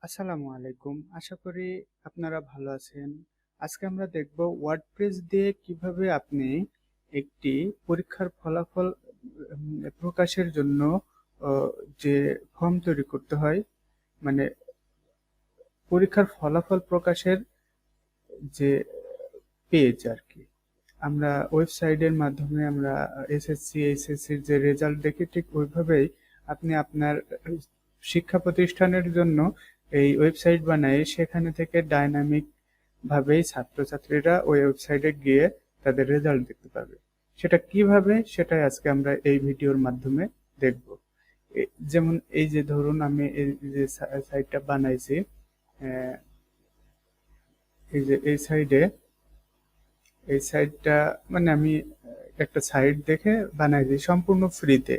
আসসালামু আলাইকুম। আশা করি আপনারা ভালো আছেন। আজকে আমরা দেখব ওয়ার্ডপ্রেস দিয়ে কিভাবে আপনি একটি পরীক্ষার ফলাফল প্রকাশের জন্য অ যে ফর্ম তৈরি করতে হয়, মানে পরীক্ষার ফলাফল প্রকাশের যে পেজ আরকি। আমরা ওয়েবসাইটের মাধ্যমে আমরা এসএসসি, এইচএসসির যে রেজাল্ট দেখি ঠিক ওইভাবেই আপনি আপনার শিক্ষা প্রতিষ্ঠানের জন্য এই ওয়েবসাইট বানায়ে সেখানে থেকে ডাইনামিক ভাবেই ছাত্রছাত্রীরা ওই ওয়েবসাইটে গিয়ে তাদের রেজাল্ট দেখতে পাবে। সেটা কিভাবে সেটাই আজকে আমরা এই ভিডিওর মাধ্যমে দেখব। যেমন এই যে ধরুন আমি এই যে সাইটটা বানাইছি, আহ, এই সাইডে এই সাইটটা মানে আমি একটা সাইট দেখে বানাইছি সম্পূর্ণ ফ্রিতে।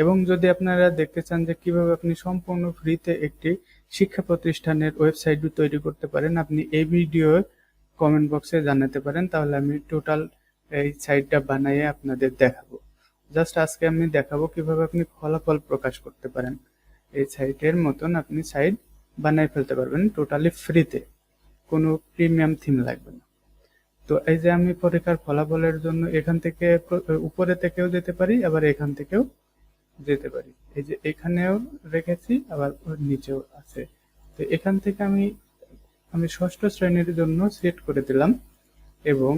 এবং যদি আপনারা দেখতে চান যে কিভাবে আপনি সম্পূর্ণ ফ্রিতে একটি শিক্ষা প্রতিষ্ঠানের ওয়েবসাইট তৈরি করতে পারেন, আপনি এই ভিডিও কমেন্ট বক্সে জানাতে পারেন, তাহলে আমি টোটাল এই সাইটটা বানিয়ে আপনাদের দেখাবো। জাস্ট আজকে আমি দেখাবো কিভাবে আপনি ফলাফল প্রকাশ করতে পারেন। এই সাইটের মতন আপনি সাইট বানিয়ে ফেলতে পারবেন টোটালি ফ্রিতে, কোনো প্রিমিয়াম থিম লাগবে না। তো এই যে আমি পরীক্ষার ফলাফলের জন্য এখান থেকে উপরে থেকেও যেতে পারি, আবার এখান থেকেও যেতে পারি। এই যে এখানেও রেখেছি, আবার ওর নিচেও আছে। তো এখান থেকে আমি ষষ্ঠ শ্রেণীর জন্য সেট করে দিলাম এবং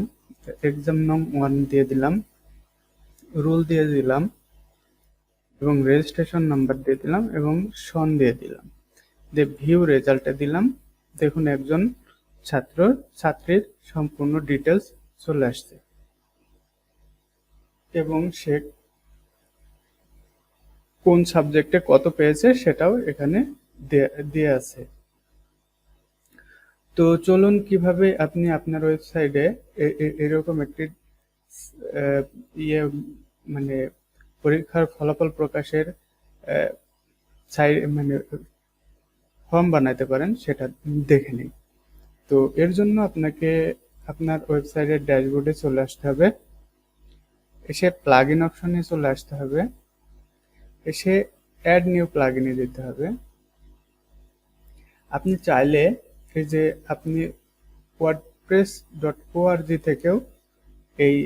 এক্সাম নং 1 দিয়ে দিলাম, রুল দিয়ে দিলাম এবং রেজিস্ট্রেশন নাম্বার দিয়ে দিলাম এবং সন দিয়ে দিলাম। দিয়ে ভিউ রেজাল্টে দিলাম। দেখুন একজন ছাত্রীর সম্পূর্ণ ডিটেলস চলে আসছে এবং সে কোন সাবজেক্টে কত পেয়েছে সেটাও এখানে দিয়ে আছে। তো চলুন কিভাবে আপনি আপনার ওয়েবসাইটে এরকম একটি ইয়ে মানে পরীক্ষার ফলাফল প্রকাশের মানে ফর্ম বানাতে পারেন সেটা দেখে নিই। তো এর জন্য আপনাকে আপনার ওয়েবসাইটের ড্যাশবোর্ডে চলে আসতে হবে, এসে প্লাগইন অপশনে চলে আসতে হবে, এসে অ্যাড নিউ প্লাগইনে যেতে হবে। আপনি চাইলে এই যে আপনি wordpress.org থেকেও এই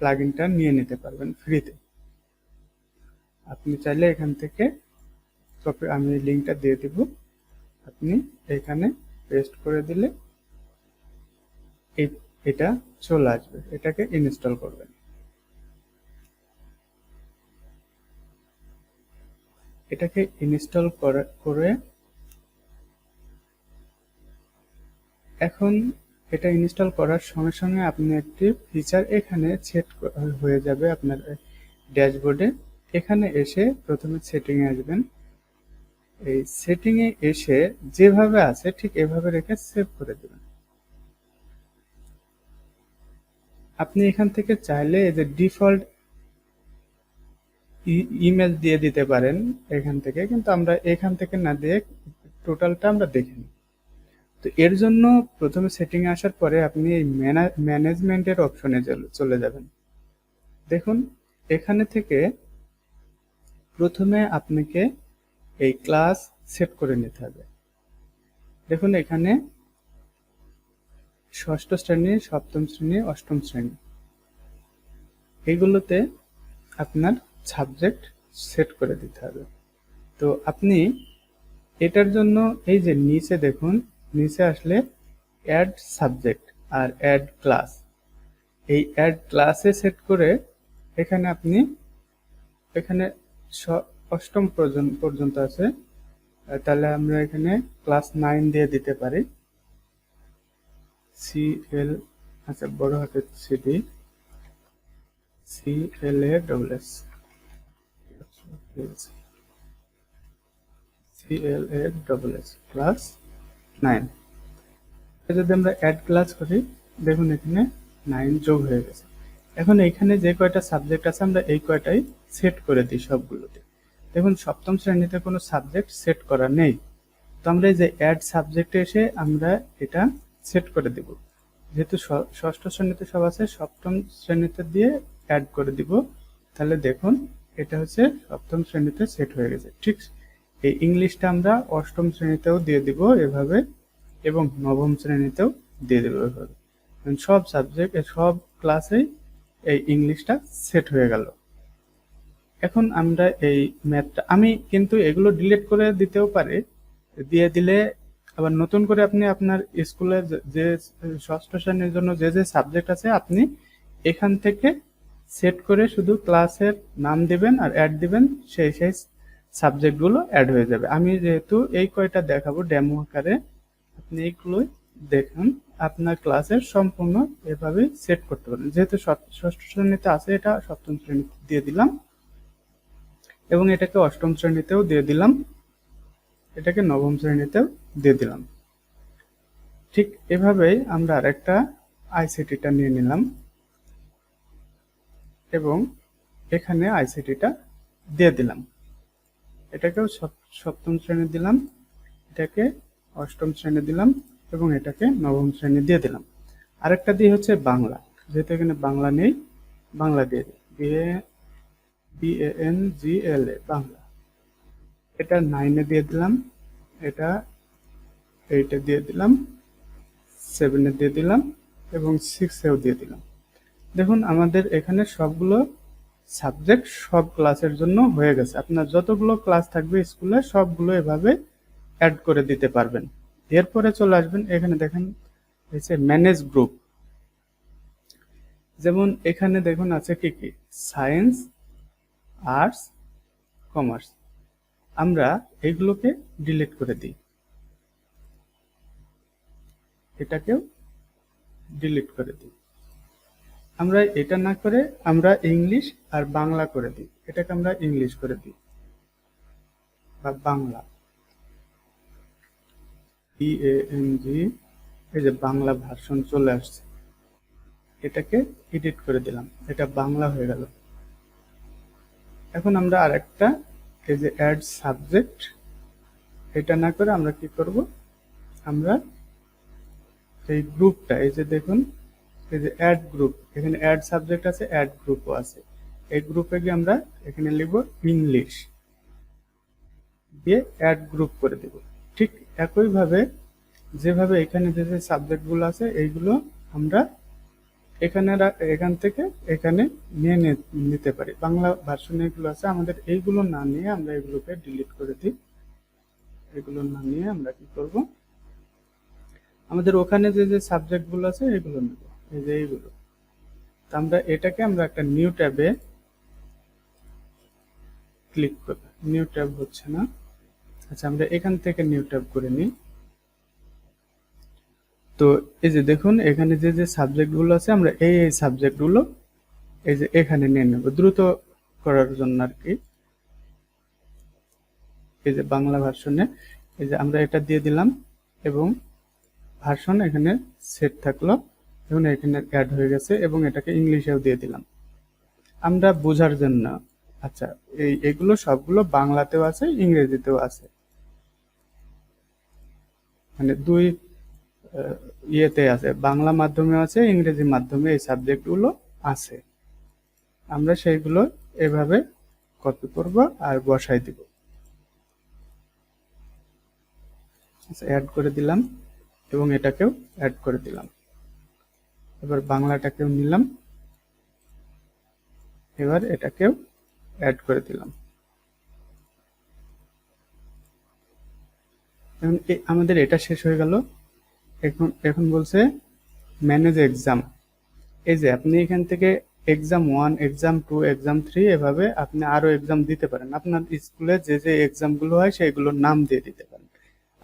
প্লাগইনটা নিয়ে নিতে পারবেন ফ্রিতে। আপনি চাইলে এখান থেকে আমি লিঙ্কটা দিয়ে দিব, আপনি এখানে পেস্ট করে দিলে এটা চলে আসবে। এটাকে ইনস্টল করবেন। এটাকে ইনস্টল করে এখন এটা ইনস্টল করার সঙ্গে সঙ্গে আপনি একটি ফিচার এখানে সেট হয়ে যাবে আপনার ড্যাশবোর্ডে। এখানে এসে প্রথমে সেটিংয়ে আসবেন। এই সেটিংয়ে এসে যেভাবে আছে ঠিক এভাবে রেখে সেভ করে দেবেন। আপনি এখান থেকে চাইলে এই যে ডিফল্ট ইমেজ দিয়ে দিতে পারেন এখান থেকে, কিন্তু আমরা এখান থেকে না দিয়ে টোটালটা আমরা দেখে নিই। তো এর জন্য প্রথমে সেটিংয়ে আসার পরে আপনি এই ম্যানেজমেন্টের অপশনে চলে যাবেন। দেখুন এখানে থেকে প্রথমে আপনাকে এই ক্লাস সেট করে নিতে হবে। দেখুন এখানে ষষ্ঠ শ্রেণী, সপ্তম শ্রেণী, অষ্টম শ্রেণী এইগুলোতে আপনার সাবজেক্ট সেট করে দিতে হবে। তো আপনি এটার জন্য এই যে নিচে দেখুন, নিচে আসলে অ্যাড সাবজেক্ট আর অ্যাড ক্লাস, এই অ্যাড ক্লাসে সেট করে এখানে আপনি এখানে অষ্টম পর্যন্ত আছে, তাহলে আমরা এখানে ক্লাস 9 দিয়ে দিতে পারি। CL আচ্ছা বড় হাতের CD CLASS ক্লাস 9। যদি আমরা অ্যাড ক্লাস করি, দেখুন এখানে 9 যোগ হয়ে গেছে। এখন এখানে যে কয়টা সাবজেক্ট আছে আমরা এই কয়টাই সেট করে দিই সবগুলোতে। দেখুন সপ্তম শ্রেণীতে কোনো সাবজেক্ট সেট করা নেই, তো আমরা এই যে অ্যাড সাবজেক্টে এসে আমরা এটা সেট করে দেব। যেহেতু ষষ্ঠ শ্রেণীতে সব আছে, সপ্তম শ্রেণীতে দিয়ে অ্যাড করে দিব। তাহলে দেখুন এটা হচ্ছে সপ্তম শ্রেণীতে সেট হয়ে গেছে। ঠিক এই ইংলিশটা আমরা অষ্টম শ্রেণীতেও দিয়ে দিব এভাবে, এবং নবম শ্রেণীতেও দিয়ে দেবো এভাবে। সব সাবজেক্ট সব ক্লাসেই এই ইংলিশটা সেট হয়ে গেল। এখন আমরা এই ম্যাথটা, আমি কিন্তু এগুলো ডিলিট করে দিতেও পারি, দিয়ে দিলে আবার নতুন করে আপনি আপনার স্কুলে যে ষষ্ঠ শ্রেণীর জন্য যে যে সাবজেক্ট আছে আপনি এখান থেকে সেট করে শুধু ক্লাসের নাম দিবেন আর অ্যাড দিবেন, সেই সেই সাবজেক্টগুলো অ্যাড হয়ে যাবে। আমি যেহেতু এই কয়টা দেখাবো ডেমো আকারে, আপনি এইগুলোই দেখুন আপনার ক্লাসের সম্পূর্ণ এভাবে সেট করতে পারেন। যেহেতু ষষ্ঠ শ্রেণীতে আছে, এটা সপ্তম শ্রেণীতে দিয়ে দিলাম, এবং এটাকে অষ্টম শ্রেণীতেও দিয়ে দিলাম, এটাকে নবম শ্রেণীতেও দিয়ে দিলাম। ঠিক এভাবেই আমরা আরেকটা আইসিটিটা নিয়ে নিলাম এবং এখানে আইসিটিটা দিয়ে দিলাম। এটাকেও সপ্তম শ্রেণী দিলাম, এটাকে অষ্টম শ্রেণী দিলাম, এবং এটাকে নবম শ্রেণী দিয়ে দিলাম। আরেকটা দিয়ে হচ্ছে বাংলা, যেহেতু এখানে বাংলা নেই, বাংলা দিয়ে দিই, BANGLA বাংলা। এটা 9-এ দিয়ে দিলাম, এটা 8-এ দিয়ে দিলাম, 7-এ দিয়ে দিলাম, এবং 6-এও দিয়ে দিলাম। দেখুন আমাদের এখানে সবগুলো সাবজেক্ট সব ক্লাসের জন্য হয়ে গেছে। আপনার যতগুলো ক্লাস থাকবে স্কুলে সবগুলো এভাবে অ্যাড করে দিতে পারবেন। এরপরে চলে আসবেন, এখানে দেখেন হচ্ছে ম্যানেজ গ্রুপ। যেমন এখানে দেখুন আছে কি কি, সায়েন্স, আর্টস, কমার্স। আমরা এগুলোকে ডিলিট করে দিই, এটাকেও ডিলিট করে দিই। আমরা এটা না করে আমরা ইংলিশ আর বাংলা করে দিই, এটাকে আমরা ইংলিশ করে দিই বা বাংলা, BANG। এই যে বাংলা ভার্সন চলে আসছে, এটাকে এডিট করে দিলাম, এটা বাংলা হয়ে গেল। এখন আমরা আরেকটা, এই যে অ্যাড সাবজেক্ট, এটা না করে আমরা কি করব, আমরা এই গ্রুপটা, এই যে দেখুন এই যে অ্যাড গ্রুপ, এখানে অ্যাড সাবজেক্ট আছে, অ্যাড গ্রুপও আছে। এই গ্রুপে গিয়ে আমরা এখানে লিখব ইংলিশ, দিয়ে অ্যাড গ্রুপ করে দেব। ঠিক একইভাবে যেভাবে এখানে যে যে সাবজেক্টগুলো আছে এইগুলো আমরা এখান থেকে এখানে নিয়ে নিতে পারি। বাংলা ভার্সনে এগুলো আছে, আমাদের এইগুলো না নিয়ে আমরা এগুলোকে ডিলিট করে দিই। এগুলো না নিয়ে আমরা কি করব, আমাদের ওখানে যে যে সাবজেক্টগুলো আছে এগুলো নেব, এই যে এইগুলো। তো আমরা এটাকে আমরা একটা নিউ ট্যাবে ক্লিক করব, নিউ ট্যাব হচ্ছে না, আচ্ছা আমরা এখান থেকে নিউ ট্যাব করে নিই। তো এই যে দেখুন এখানে যে যে সাবজেক্টগুলো আছে আমরা এই সাবজেক্টগুলো এই যে এখানে নিয়ে নেব দ্রুত করার জন্য আর কি। এই যে বাংলা ভার্সনে এই যে আমরা এটা দিয়ে দিলাম, এবং ভার্সন এখানে সেট থাকলো, এবং এখানে অ্যাড হয়ে গেছে, এবং এটাকে ইংলিশেও দিয়ে দিলাম আমরা বোঝার জন্য। আচ্ছা এগুলো সবগুলো বাংলাতেও আছে, ইংরেজিতেও আছে, মানে দুই ইয়েতে আছে, বাংলা মাধ্যমে আছে, ইংরেজি মাধ্যমে এই সাবজেক্টগুলো আছে। আমরা সেইগুলো এভাবে কপি করব আর বসাই দিব। আচ্ছা অ্যাড করে দিলাম, এবং এটাকেও অ্যাড করে দিলাম। এবার বাংলাটাকেও নিলাম, এবার এটাকেও অ্যাড করে দিলাম। এখন আমাদের এটা শেষ হয়ে গেল। এখন বলছে ম্যানেজ এক্সাম। এই যে আপনি এখান থেকে এক্সাম 1, এক্সাম 2, এক্সাম 3 এভাবে আপনি আরো এক্সাম দিতে পারেন। আপনার স্কুলে যে যে এক্সামগুলো হয় সেগুলোর নাম দিয়ে দিতে পারেন।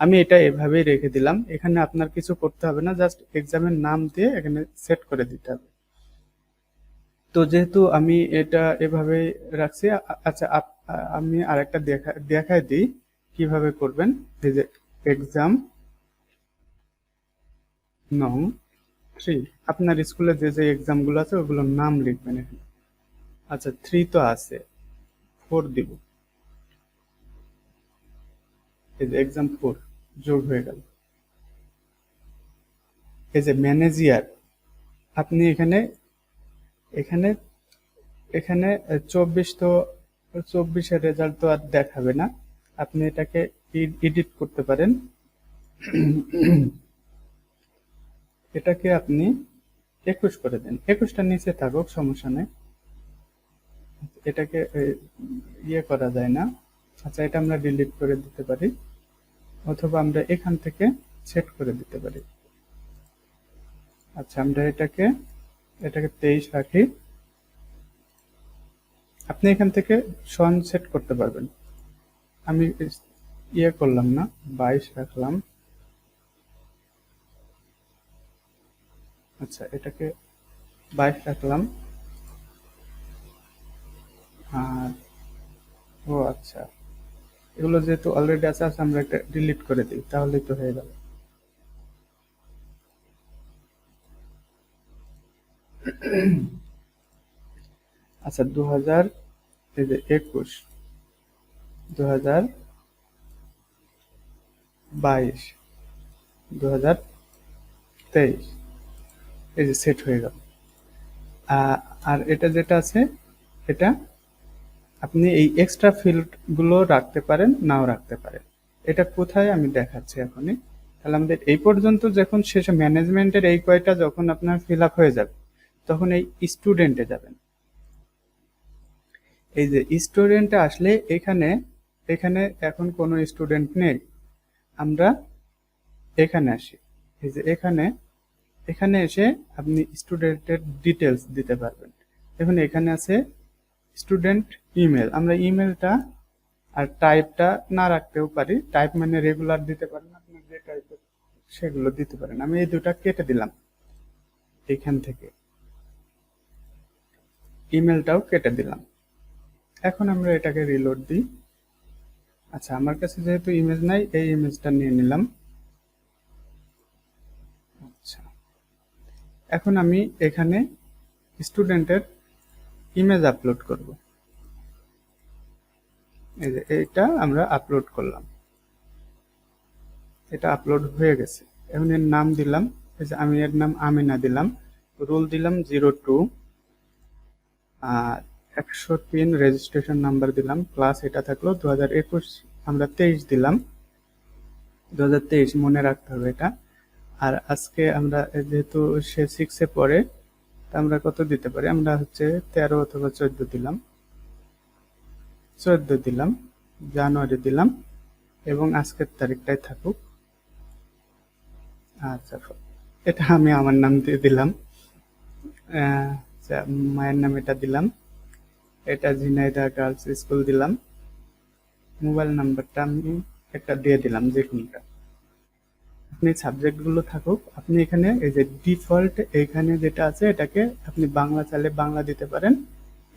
আমি এটা এভাবেই রেখে দিলাম, এখানে আপনার কিছু করতে হবে না, জাস্ট এক্সামের নাম দিয়ে এখানে সেট করে দিতে হবে। তো যেহেতু আমি এটা এভাবে রাখছি, আচ্ছা আমি আরেকটা দেখাই দিই কিভাবে করবেন। এই যে এক্সাম নং 3, আপনার স্কুলে যে যে এক্সামগুলো আছে ওগুলোর নাম লিখবেন এখানে। আচ্ছা 3 তো আছে, 4 দিব, এই যে এক্সাম 4 যোগ হয়ে গেল। এই যে ম্যানেজিয়ার, আপনি এখানে এখানে এখানে 24, তো 24-এর রেজাল্ট তো আর দেখাবে না, আপনি এটাকে এডিট করতে পারেন। এটাকে আপনি 21 করে দেন, 21টা নিচে থাকুক, সমস্যা নেই। এটাকে ইয়ে করা যায় না। আচ্ছা, এটা আমরা ডিলিট করে দিতে পারি, অথবা আমরা এখান থেকে সেট করে দিতে পারি। আচ্ছা, আমরা এটাকে 23 রাখি। আপনি এখান থেকে সন সেট করতে পারবেন। আমি ইয়ে করলাম না, 22 রাখলাম। আচ্ছা, এটাকে 22 রাখলাম। আর ও আচ্ছা, এগুলো যেহেতু অলরেডি আছে, আমরা একটা ডিলিট করে দিই, তাহলেই তো হয়ে গেল। আচ্ছা, 2021, 2022, 2023, এই যে সেট হয়ে গেল। আর এটা যেটা আছে, এটা আপনি এই এক্সট্রা ফিল্ড গুলো রাখতে পারেন, নাও রাখতে পারেন। এটা কোথায় আমি দেখাচ্ছি এখনই। তাহলে আমাদের এই পর্যন্ত যখন শেষে ম্যানেজমেন্টের এই কয়টা যখন আপনার ফিল আপ হয়ে যাবে, তখন এই স্টুডেন্টে যাবেন। এই যে স্টুডেন্টে আসলে এখানে এখানে এখন কোনো স্টুডেন্ট নেই। আমরা এখানে আসি। এই যে এখানে এখানে এসে আপনি স্টুডেন্টের ডিটেলস দিতে পারবেন। দেখুন এখানে আছে স্টুডেন্ট ইমেল। আমরা ইমেলটা আর টাইপটা না রাখতেও পারি। টাইপ মানে রেগুলার দিতে পারেন, আপনি যে টাইপের সেগুলো দিতে পারেন। আমি এই দুটা কেটে দিলাম, এখান থেকে ইমেলটাও কেটে দিলাম। এখন আমরা এটাকে রিলোড দিই। আচ্ছা, আমার কাছে যেহেতু ইমেজ নাই, এই ইমেজটা নিয়ে নিলাম। আচ্ছা, এখন আমি এখানে স্টুডেন্টের ইমেজ আপলোড করব। এই যে এইটা আমরা আপলোড করলাম, এটা আপলোড হয়ে গেছে। এখন এর নাম দিলাম, এই যে আমি এর নাম আমিনা দিলাম, রুল দিলাম 02, আর 103 রেজিস্ট্রেশন নাম্বার দিলাম, ক্লাস এটা থাকলো 2021, আমরা 23 দিলাম, 2023 মনে রাখতে হবে এটা। আর আজকে আমরা যেহেতু সে 6-এ পড়ে, আমরা কত দিতে পারি, আমরা হচ্ছে 13 অথবা 14 দিলাম, 14 দিলাম, জানুয়ারি দিলাম, এবং আজকের তারিখটাই থাকুক। আচ্ছা, এটা আমি আমার নাম দিয়ে দিলাম। মায়ের নাম এটা দিলাম, এটা ঝিনাইদহ গার্লস স্কুল দিলাম। মোবাইল নাম্বারটা আমি একটা দিয়ে দিলাম, যে কোনটা। আপনি সাবজেক্টগুলো থাকুক, আপনি এখানে এই যে ডিফল্ট এখানে যেটা আছে, এটাকে আপনি বাংলা চাইলে বাংলা দিতে পারেন,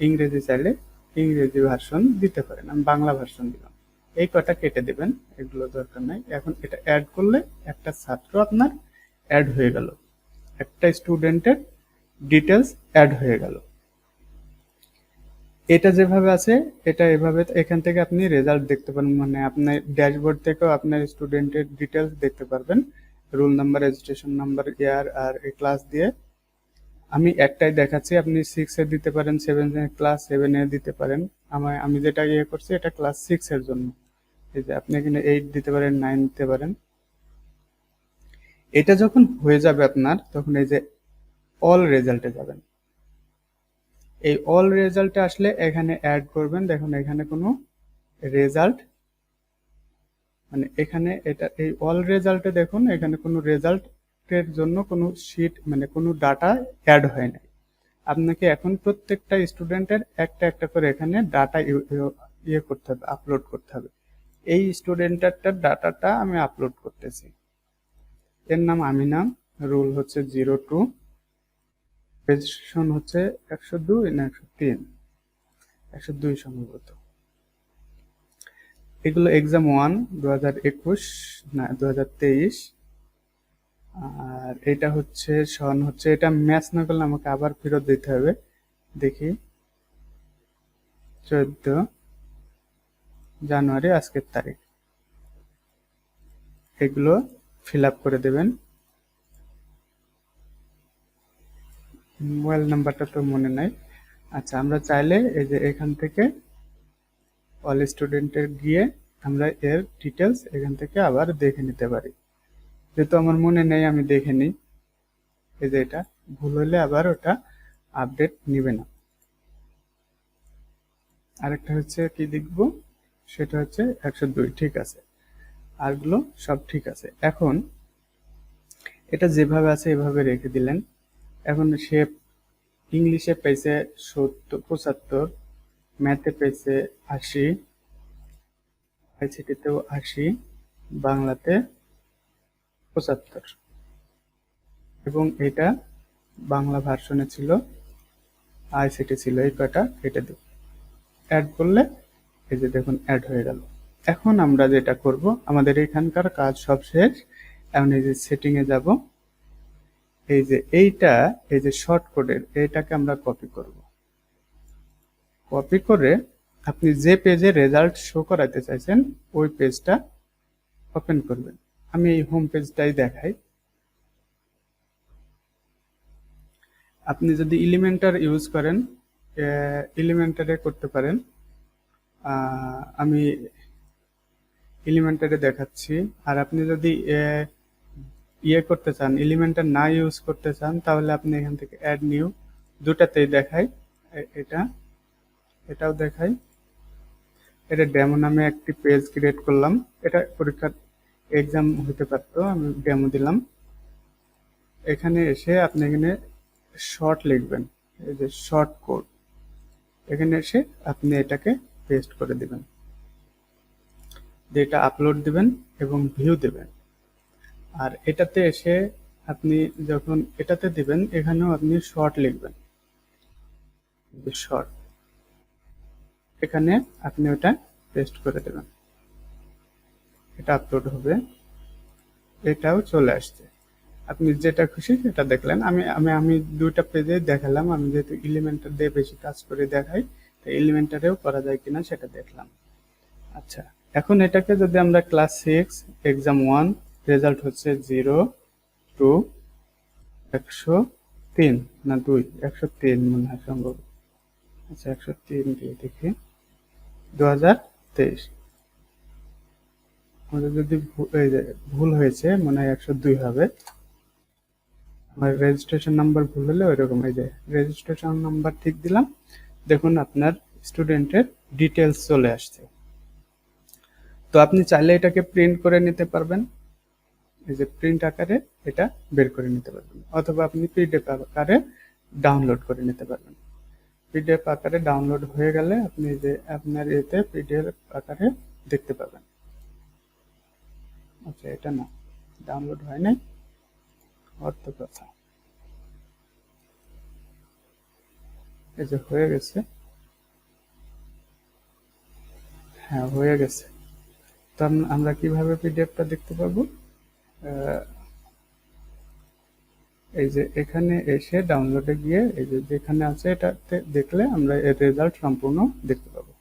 ইংরেজি চাইলে ইংরেজি ভার্সন দিতে পারেন। আমি বাংলা ভার্সন দিলাম। এই কটা কেটে দেবেন, এগুলো দরকার নাই। এখন এটা অ্যাড করলে একটা ছাত্র আপনার অ্যাড হয়ে গেল, একটা স্টুডেন্টের ডিটেলস অ্যাড হয়ে গেল। এটা যেভাবে আছে, এটা এভাবে এখান থেকে আপনি রেজাল্ট দেখতে পারেন, মানে আপনার ড্যাশবোর্ড থেকেও আপনার স্টুডেন্টের ডিটেলস দেখতে পারবেন, রোল নাম্বার, রেজিস্ট্রেশন নাম্বার, ইয়ার আর এই ক্লাস দিয়ে। আমি একটাই দেখাচ্ছি, আপনি 6-এ দিতে পারেন, 7-এ, ক্লাস 7-এ দিতে পারেন। আমি যেটা ইয়ে করছি, এটা ক্লাস 6-এর জন্য। এই যে আপনি এখানে 8 দিতে পারেন, 9 দিতে পারেন। এটা যখন হয়ে যাবে আপনার, তখন এই যে অল রেজাল্টে যাবেন। এই অল রেজাল্টে আসলে এখানে অ্যাড করবেন। দেখুন এখানে কোনো রেজাল্ট, মানে এখানে এটা এই অল রেজাল্টে দেখুন এখানে কোনো রেজাল্টের জন্য কোনো শিট, মানে কোনো ডাটা অ্যাড হয় নাই। আপনাকে এখন প্রত্যেকটা স্টুডেন্টের একটা একটা করে এখানে ডাটা ইয়ে করতে হবে, আপলোড করতে হবে। এই স্টুডেন্টের ডাটাটা আমি আপলোড করতেছি। এর নাম আমিনা, রুল হচ্ছে 02, রেজিস্ট্রেশন হচ্ছে 102 না 103, 102 সম্ভবত। এগুলো এক্সাম 1 2021 না 2023। আর এটা হচ্ছে সন হচ্ছে, এটা ম্যাচ না করলে আমাকে আবার ফেরত দিতে হবে। দেখি 14 জানুয়ারি আজকের তারিখ। এগুলো ফিল আপ করে দেবেন। মোবাইল নাম্বারটা তো মনে নাই। আচ্ছা, আমরা চাইলে এই যে এখান থেকে অল স্টুডেন্টের গিয়ে আমরা এর ডিটেলস এখান থেকে আবার দেখে নিতে পারি। যেহেতু আমার মনে নেই, আমি দেখে নিই। এই যে এটা ভুল হলে আবার ওটা আপডেট নিবে না। আরেকটা হচ্ছে কি দেখব, সেটা হচ্ছে 102, ঠিক আছে, আরগুলো সব ঠিক আছে। এখন এটা যেভাবে আছে এভাবে রেখে দিলেন। এখন সে ইংলিশে পেয়েছে 75, ম্যাথে পেয়েছে 80, আইসিটিতেও 80, বাংলাতে 75, এবং এটা বাংলা ভার্সনে ছিল, আইসিটি ছিল, এই কয়টা কেটে দিই। অ্যাড করলে এই যে দেখুন অ্যাড হয়ে গেল। এখন আমরা যেটা করব, আমাদের এখানকার কাজ সব শেষ। এখন এই যে সেটিংয়ে যাব, এই যে এইটা, এই যে শর্ট কোডের এইটাকে আমরা কপি করব। কপি করে আপনি যে পেজে রেজাল্ট শো করাতে চাইছেন ওই পেজটা ওপেন করবেন। আমি এই হোম পেজটাই দেখাই। আপনি যদি এলিমেন্টার ইউজ করেন, এলিমেন্টারে করতে পারেন। আমি এলিমেন্টারে দেখাচ্ছি। আর আপনি যদি করতে চান, এলিমেন্টার না ইউজ করতে চান, তাহলে আপনি এখান থেকে অ্যাড নিউ, দুটাতেই দেখাই। এটাও দেখাই। এটা ডেমো নামে একটি পেজ ক্রিয়েট করলাম। এটা পরীক্ষার এক্সাম হতে পারতো, আমি ডেমো দিলাম। এখানে এসে আপনি এখানে শর্ট লিখবেন, এই যে শর্ট কোড, এখানে এসে আপনি এটাকে পেস্ট করে দিবেন, এটা আপলোড দিবেন এবং ভিউ দেবেন। আর এটাতে এসে আপনি যখন এটাতে দিবেন, এখানেও আপনি শর্ট লিখবেন, শর্ট, এখানে আপনি ওটা পেস্ট করে দেবেন। এটা আপলোড হবে, এটাও চলে আসছে। আপনি যেটা খুশি সেটা দেখলেন। আমি দুইটা পেজে দেখালাম। আমি যেহেতু এলিমেন্টার দিয়ে বেশি কাজ করে দেখাই, তো এলিমেন্টারেও করা যায় কিনা সেটা দেখলাম। আচ্ছা, এখন এটাকে যদি আমরা ক্লাস 6 এক্সাম 1 রেজাল্ট হচ্ছে 0 2 103 না 2 103 মনে হয় সম্ভব। আচ্ছা 103 দিয়ে দেখি, 2023। আমাদের যদি ভুল হয়েছে, মনে হয় 102 হবে। আমার রেজিস্ট্রেশন নাম্বার ভুল হলে ওইরকম, এই যে রেজিস্ট্রেশন নাম্বার ঠিক দিলাম, দেখুন আপনার স্টুডেন্টের ডিটেলস চলে আসছে। তো আপনি চাইলে এটাকে প্রিন্ট করে নিতে পারবেন, এই যে প্রিন্ট আকারে এটা বের করে নিতে পারবেন, অথবা আপনি পিডিএফ আকারে ডাউনলোড করে নিতে পারবেন। পিডিএফ আকারে ডাউনলোড হয়ে গেলে আপনি যে আপনার এতে পিডিএফ আকারে দেখতে পাবেন। আচ্ছা, এটা না, ডাউনলোড হয় নাই, অর্থ কথা। এই যে হয়ে গেছে, হ্যাঁ হয়ে গেছে। তো আমরা কিভাবে পিডিএফটা দেখতে পাবো? এই যে এখানে এসে ডাউনলোডে গিয়ে এই যে যেখানে আছে এটাতে দেখলে আমরা এর রেজাল্ট সম্পূর্ণ দেখতে পাবো।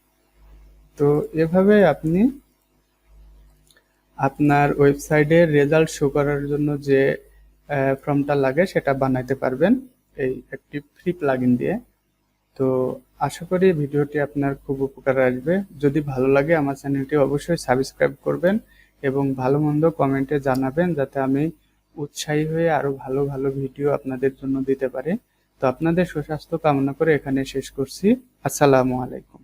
তো এভাবে আপনি আপনার ওয়েবসাইটে রেজাল্ট শো করার জন্য যে ফর্মটা লাগে সেটা বানাইতে পারবেন এই একটি ফ্রি প্লাগইন দিয়ে। তো আশা করি ভিডিওটি আপনার খুব উপকারে আসবে। যদি ভালো লাগে আমার চ্যানেলটি অবশ্যই সাবস্ক্রাইব করবেন এবং ভালো মন্দ কমেন্টে জানাবেন, যাতে আমি উৎসাহী হয়ে আরো ভালো ভালো ভিডিও আপনাদের জন্য দিতে পারি। তো আপনাদের সুস্বাস্থ্য কামনা করে এখানে শেষ করছি। আসসালামু আলাইকুম।